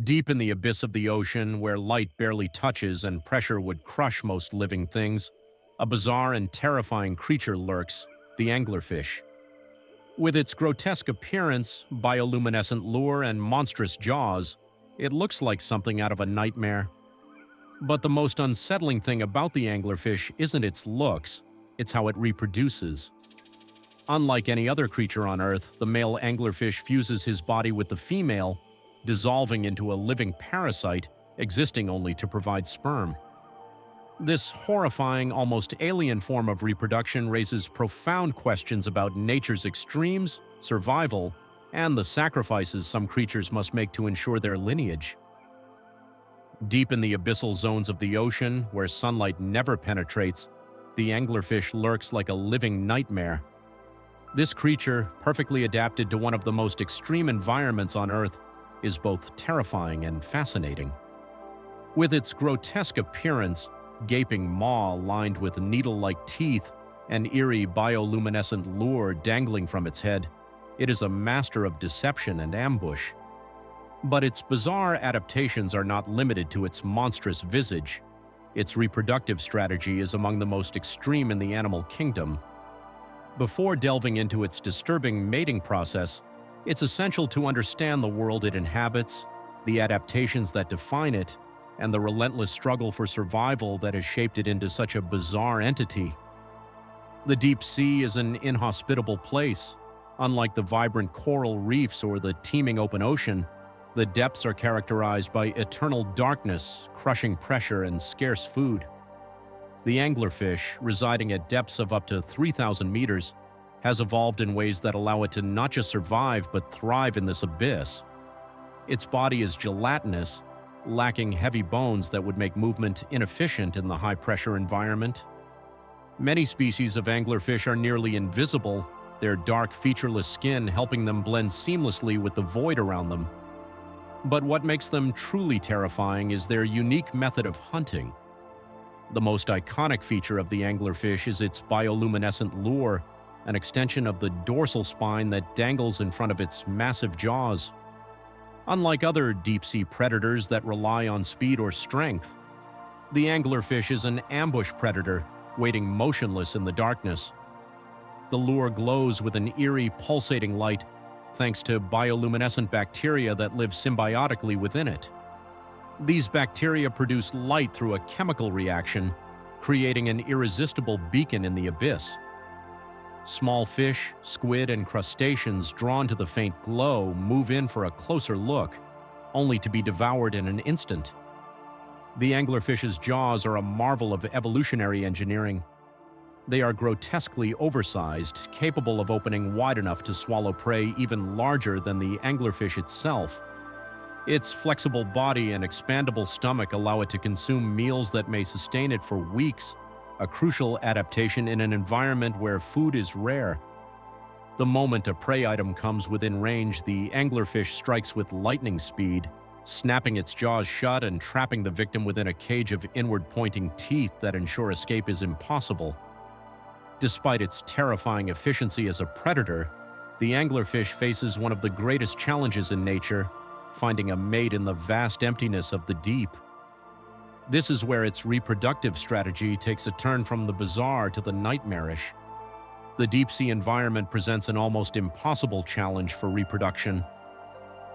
Deep in the abyss of the ocean, where light barely touches and pressure would crush most living things, a bizarre and terrifying creature lurks, the anglerfish. With its grotesque appearance, bioluminescent lure, and monstrous jaws, it looks like something out of a nightmare. But the most unsettling thing about the anglerfish isn't its looks, it's how it reproduces. Unlike any other creature on Earth, the male anglerfish fuses his body with the female, dissolving into a living parasite, existing only to provide sperm. This horrifying, almost alien form of reproduction raises profound questions about nature's extremes, survival, and the sacrifices some creatures must make to ensure their lineage. Deep in the abyssal zones of the ocean, where sunlight never penetrates, the anglerfish lurks like a living nightmare. This creature, perfectly adapted to one of the most extreme environments on Earth, is both terrifying and fascinating. With its grotesque appearance, gaping maw lined with needle-like teeth, and eerie bioluminescent lure dangling from its head, it is a master of deception and ambush. But its bizarre adaptations are not limited to its monstrous visage. Its reproductive strategy is among the most extreme in the animal kingdom. Before delving into its disturbing mating process, it's essential to understand the world it inhabits, the adaptations that define it, and the relentless struggle for survival that has shaped it into such a bizarre entity. The deep sea is an inhospitable place. Unlike the vibrant coral reefs or the teeming open ocean, the depths are characterized by eternal darkness, crushing pressure, and scarce food. The anglerfish, residing at depths of up to 3,000 meters, has evolved in ways that allow it to not just survive but thrive in this abyss. Its body is gelatinous, lacking heavy bones that would make movement inefficient in the high-pressure environment. Many species of anglerfish are nearly invisible, their dark, featureless skin helping them blend seamlessly with the void around them. But what makes them truly terrifying is their unique method of hunting. The most iconic feature of the anglerfish is its bioluminescent lure, an extension of the dorsal spine that dangles in front of its massive jaws. Unlike other deep-sea predators that rely on speed or strength, the anglerfish is an ambush predator, waiting motionless in the darkness. The lure glows with an eerie, pulsating light, thanks to bioluminescent bacteria that live symbiotically within it. These bacteria produce light through a chemical reaction, creating an irresistible beacon in the abyss. Small fish, squid, and crustaceans drawn to the faint glow move in for a closer look, only to be devoured in an instant. The anglerfish's jaws are a marvel of evolutionary engineering. They are grotesquely oversized, capable of opening wide enough to swallow prey even larger than the anglerfish itself. Its flexible body and expandable stomach allow it to consume meals that may sustain it for weeks, a crucial adaptation in an environment where food is rare. The moment a prey item comes within range, the anglerfish strikes with lightning speed, snapping its jaws shut and trapping the victim within a cage of inward-pointing teeth that ensure escape is impossible. Despite its terrifying efficiency as a predator, the anglerfish faces one of the greatest challenges in nature, finding a mate in the vast emptiness of the deep. This is where its reproductive strategy takes a turn from the bizarre to the nightmarish. The deep-sea environment presents an almost impossible challenge for reproduction.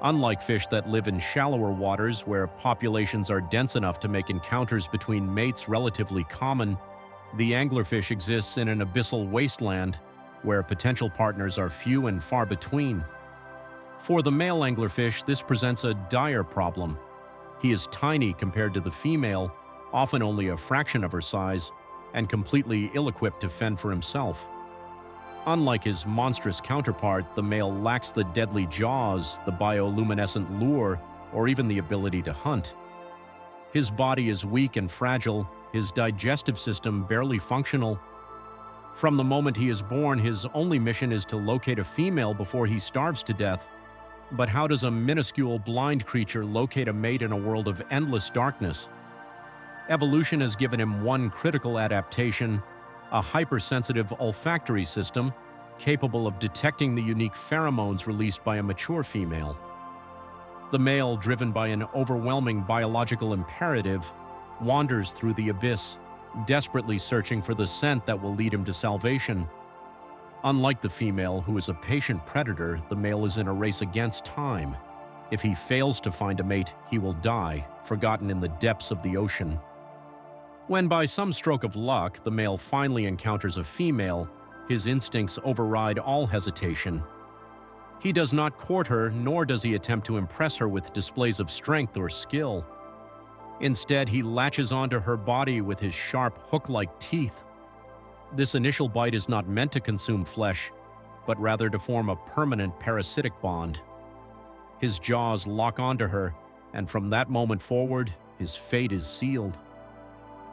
Unlike fish that live in shallower waters where populations are dense enough to make encounters between mates relatively common, the anglerfish exists in an abyssal wasteland where potential partners are few and far between. For the male anglerfish, this presents a dire problem. He is tiny compared to the female, often only a fraction of her size, and completely ill-equipped to fend for himself. Unlike his monstrous counterpart, the male lacks the deadly jaws, the bioluminescent lure, or even the ability to hunt. His body is weak and fragile, his digestive system barely functional. From the moment he is born, his only mission is to locate a female before he starves to death. But how does a minuscule blind creature locate a mate in a world of endless darkness? Evolution has given him one critical adaptation, a hypersensitive olfactory system capable of detecting the unique pheromones released by a mature female. The male, driven by an overwhelming biological imperative, wanders through the abyss, desperately searching for the scent that will lead him to salvation. Unlike the female, who is a patient predator, the male is in a race against time. If he fails to find a mate, he will die, forgotten in the depths of the ocean. When by some stroke of luck the male finally encounters a female, his instincts override all hesitation. He does not court her, nor does he attempt to impress her with displays of strength or skill. Instead, he latches onto her body with his sharp, hook-like teeth. This initial bite is not meant to consume flesh, but rather to form a permanent parasitic bond. His jaws lock onto her, and from that moment forward, his fate is sealed.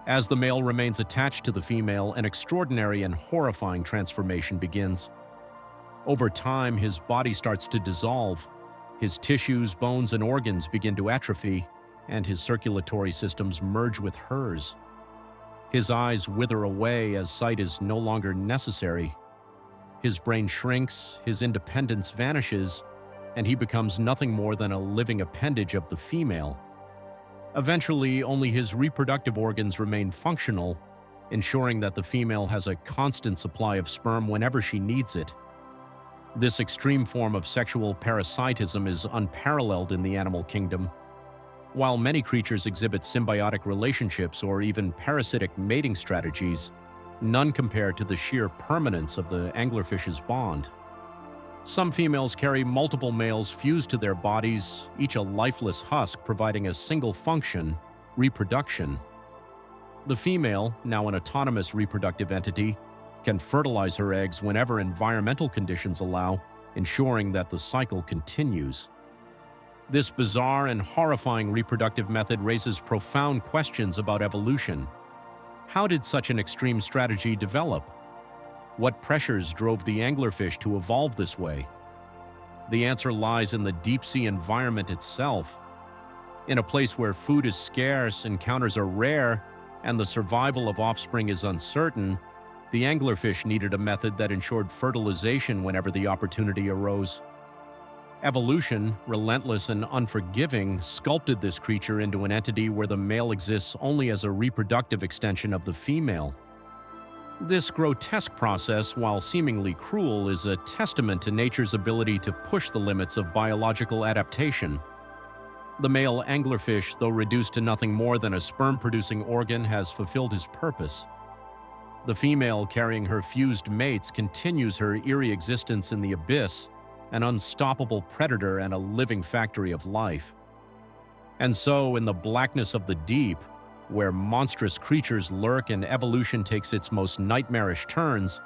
As the male remains attached to the female, an extraordinary and horrifying transformation begins. Over time, his body starts to dissolve. His tissues, bones, and organs begin to atrophy, and his circulatory systems merge with hers. His eyes wither away as sight is no longer necessary. His brain shrinks, his independence vanishes, and he becomes nothing more than a living appendage of the female. Eventually, only his reproductive organs remain functional, ensuring that the female has a constant supply of sperm whenever she needs it. This extreme form of sexual parasitism is unparalleled in the animal kingdom. While many creatures exhibit symbiotic relationships or even parasitic mating strategies, none compare to the sheer permanence of the anglerfish's bond. Some females carry multiple males fused to their bodies, each a lifeless husk providing a single function: reproduction. The female, now an autonomous reproductive entity, can fertilize her eggs whenever environmental conditions allow, ensuring that the cycle continues. This bizarre and horrifying reproductive method raises profound questions about evolution. How did such an extreme strategy develop? What pressures drove the anglerfish to evolve this way? The answer lies in the deep-sea environment itself. In a place where food is scarce, encounters are rare, and the survival of offspring is uncertain, the anglerfish needed a method that ensured fertilization whenever the opportunity arose. Evolution, relentless and unforgiving, sculpted this creature into an entity where the male exists only as a reproductive extension of the female. This grotesque process, while seemingly cruel, is a testament to nature's ability to push the limits of biological adaptation. The male anglerfish, though reduced to nothing more than a sperm-producing organ, has fulfilled his purpose. The female, carrying her fused mates, continues her eerie existence in the abyss, an unstoppable predator and a living factory of life. And so, in the blackness of the deep, where monstrous creatures lurk and evolution takes its most nightmarish turns,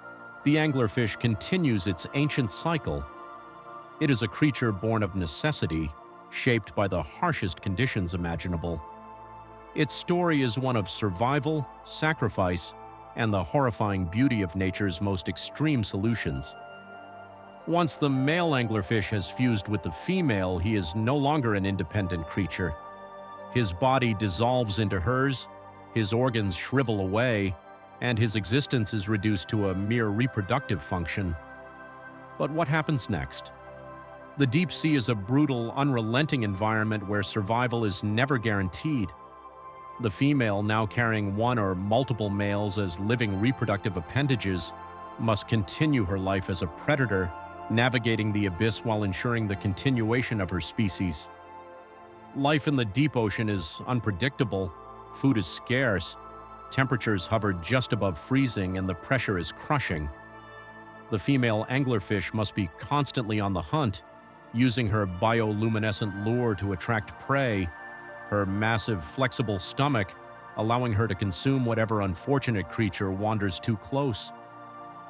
the anglerfish continues its ancient cycle. It is a creature born of necessity, shaped by the harshest conditions imaginable. Its story is one of survival, sacrifice, and the horrifying beauty of nature's most extreme solutions. Once the male anglerfish has fused with the female, he is no longer an independent creature. His body dissolves into hers, his organs shrivel away, and his existence is reduced to a mere reproductive function. But what happens next? The deep sea is a brutal, unrelenting environment where survival is never guaranteed. The female, now carrying one or multiple males as living reproductive appendages, must continue her life as a predator, navigating the abyss while ensuring the continuation of her species. Life in the deep ocean is unpredictable, food is scarce, temperatures hover just above freezing, and the pressure is crushing. The female anglerfish must be constantly on the hunt, using her bioluminescent lure to attract prey, her massive, flexible stomach allowing her to consume whatever unfortunate creature wanders too close.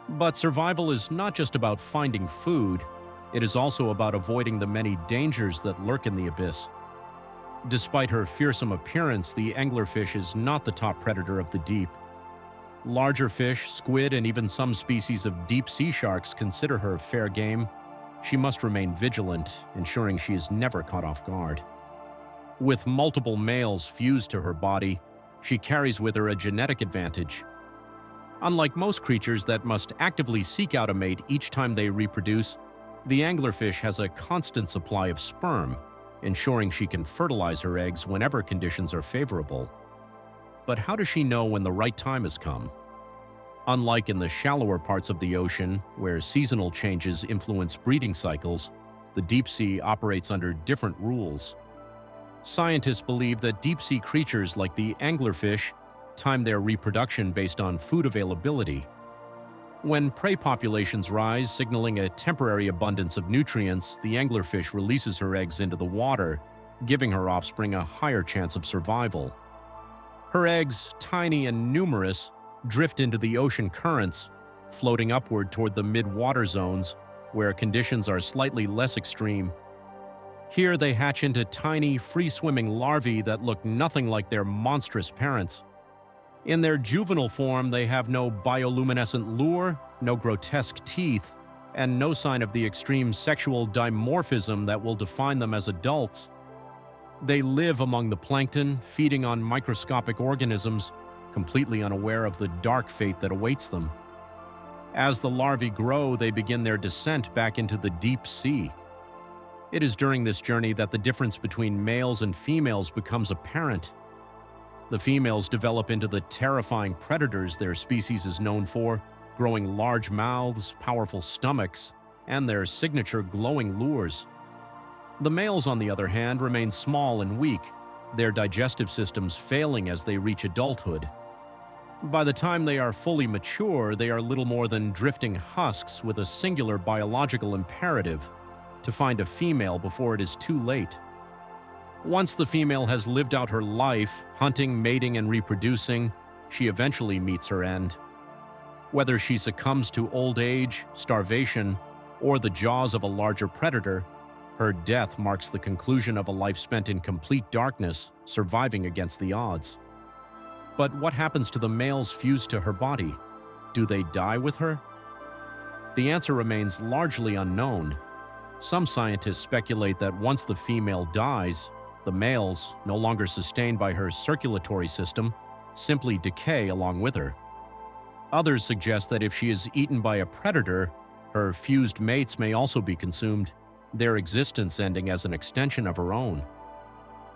But survival is not just about finding food, it is also about avoiding the many dangers that lurk in the abyss. Despite her fearsome appearance, the anglerfish is not the top predator of the deep. Larger fish, squid, and even some species of deep sea sharks consider her fair game. She must remain vigilant, ensuring she is never caught off guard. With multiple males fused to her body, she carries with her a genetic advantage. Unlike most creatures that must actively seek out a mate each time they reproduce, the anglerfish has a constant supply of sperm. ensuring she can fertilize her eggs whenever conditions are favorable. But how does she know when the right time has come? Unlike in the shallower parts of the ocean, where seasonal changes influence breeding cycles, the deep sea operates under different rules. Scientists believe that deep-sea creatures like the anglerfish time their reproduction based on food availability. When prey populations rise, signaling a temporary abundance of nutrients, the anglerfish releases her eggs into the water, giving her offspring a higher chance of survival. Her eggs, tiny and numerous, drift into the ocean currents, floating upward toward the mid-water zones, where conditions are slightly less extreme. Here they hatch into tiny, free-swimming larvae that look nothing like their monstrous parents. In their juvenile form, they have no bioluminescent lure, no grotesque teeth, and no sign of the extreme sexual dimorphism that will define them as adults. They live among the plankton, feeding on microscopic organisms, completely unaware of the dark fate that awaits them. As the larvae grow, they begin their descent back into the deep sea. It is during this journey that the difference between males and females becomes apparent. The females develop into the terrifying predators their species is known for, growing large mouths, powerful stomachs, and their signature glowing lures. The males, on the other hand, remain small and weak, their digestive systems failing as they reach adulthood. By the time they are fully mature, they are little more than drifting husks with a singular biological imperative: to find a female before it is too late. Once the female has lived out her life, hunting, mating, and reproducing, she eventually meets her end. Whether she succumbs to old age, starvation, or the jaws of a larger predator, her death marks the conclusion of a life spent in complete darkness, surviving against the odds. But what happens to the males fused to her body? Do they die with her? The answer remains largely unknown. Some scientists speculate that once the female dies, the males, no longer sustained by her circulatory system, simply decay along with her. Others suggest that if she is eaten by a predator, her fused mates may also be consumed, their existence ending as an extension of her own.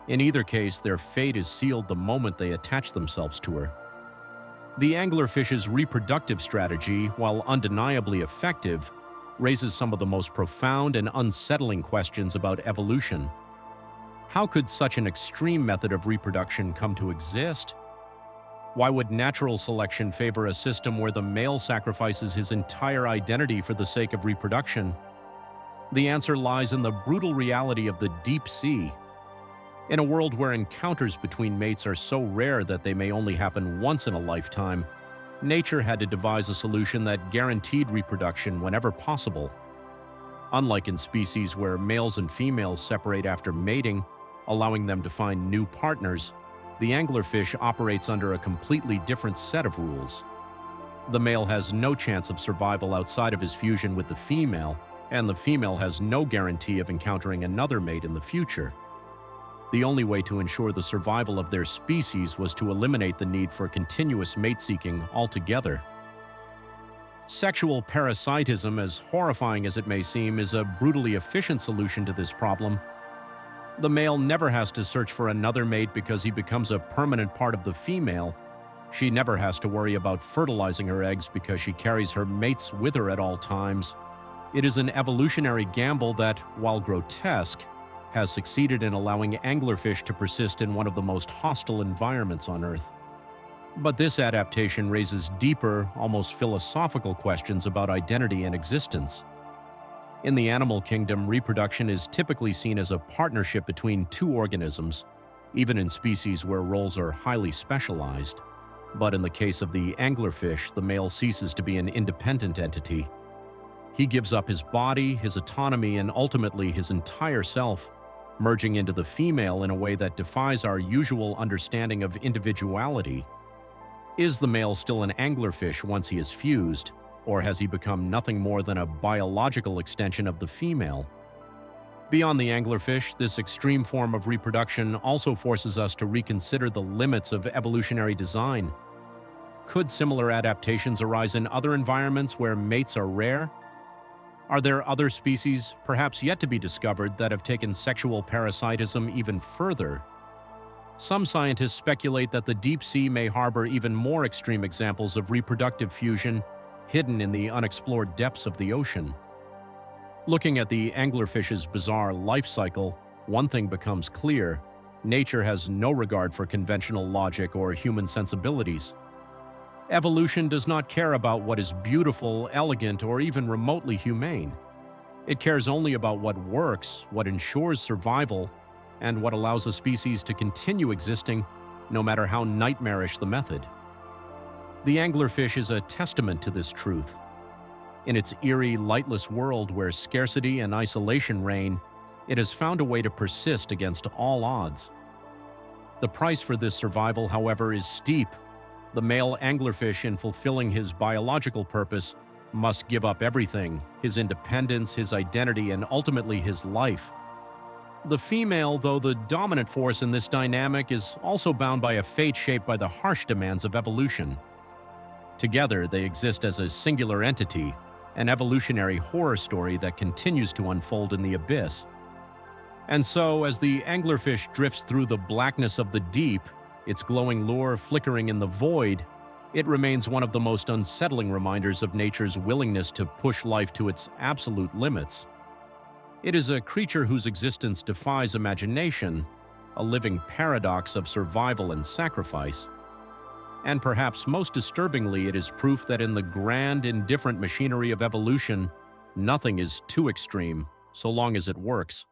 In either case, their fate is sealed the moment they attach themselves to her. The anglerfish's reproductive strategy, while undeniably effective, raises some of the most profound and unsettling questions about evolution. How could such an extreme method of reproduction come to exist? Why would natural selection favor a system where the male sacrifices his entire identity for the sake of reproduction? The answer lies in the brutal reality of the deep sea. In a world where encounters between mates are so rare that they may only happen once in a lifetime, nature had to devise a solution that guaranteed reproduction whenever possible. Unlike in species where males and females separate after mating, allowing them to find new partners, the anglerfish operates under a completely different set of rules. The male has no chance of survival outside of his fusion with the female, and the female has no guarantee of encountering another mate in the future. The only way to ensure the survival of their species was to eliminate the need for continuous mate-seeking altogether. Sexual parasitism, as horrifying as it may seem, is a brutally efficient solution to this problem. The male never has to search for another mate because he becomes a permanent part of the female. She never has to worry about fertilizing her eggs because she carries her mates with her at all times. It is an evolutionary gamble that, while grotesque, has succeeded in allowing anglerfish to persist in one of the most hostile environments on Earth. But this adaptation raises deeper, almost philosophical questions about identity and existence. In the animal kingdom, reproduction is typically seen as a partnership between two organisms, even in species where roles are highly specialized. But in the case of the anglerfish, the male ceases to be an independent entity. He gives up his body, his autonomy, and ultimately his entire self, merging into the female in a way that defies our usual understanding of individuality. Is the male still an anglerfish once he is fused, or has he become nothing more than a biological extension of the female? Beyond the anglerfish, this extreme form of reproduction also forces us to reconsider the limits of evolutionary design. Could similar adaptations arise in other environments where mates are rare? Are there other species, perhaps yet to be discovered, that have taken sexual parasitism even further? Some scientists speculate that the deep sea may harbor even more extreme examples of reproductive fusion hidden in the unexplored depths of the ocean. Looking at the anglerfish's bizarre life cycle, one thing becomes clear: nature has no regard for conventional logic or human sensibilities. Evolution does not care about what is beautiful, elegant, or even remotely humane. It cares only about what works, what ensures survival, and what allows a species to continue existing, no matter how nightmarish the method. The anglerfish is a testament to this truth. In its eerie, lightless world where scarcity and isolation reign, it has found a way to persist against all odds. The price for this survival, however, is steep. The male anglerfish, in fulfilling his biological purpose, must give up everything: his independence, his identity, and ultimately his life. The female, though the dominant force in this dynamic, is also bound by a fate shaped by the harsh demands of evolution. Together, they exist as a singular entity, an evolutionary horror story that continues to unfold in the abyss. And so, as the anglerfish drifts through the blackness of the deep, its glowing lure flickering in the void, it remains one of the most unsettling reminders of nature's willingness to push life to its absolute limits. It is a creature whose existence defies imagination, a living paradox of survival and sacrifice. And perhaps most disturbingly, it is proof that in the grand, indifferent machinery of evolution, nothing is too extreme, so long as it works.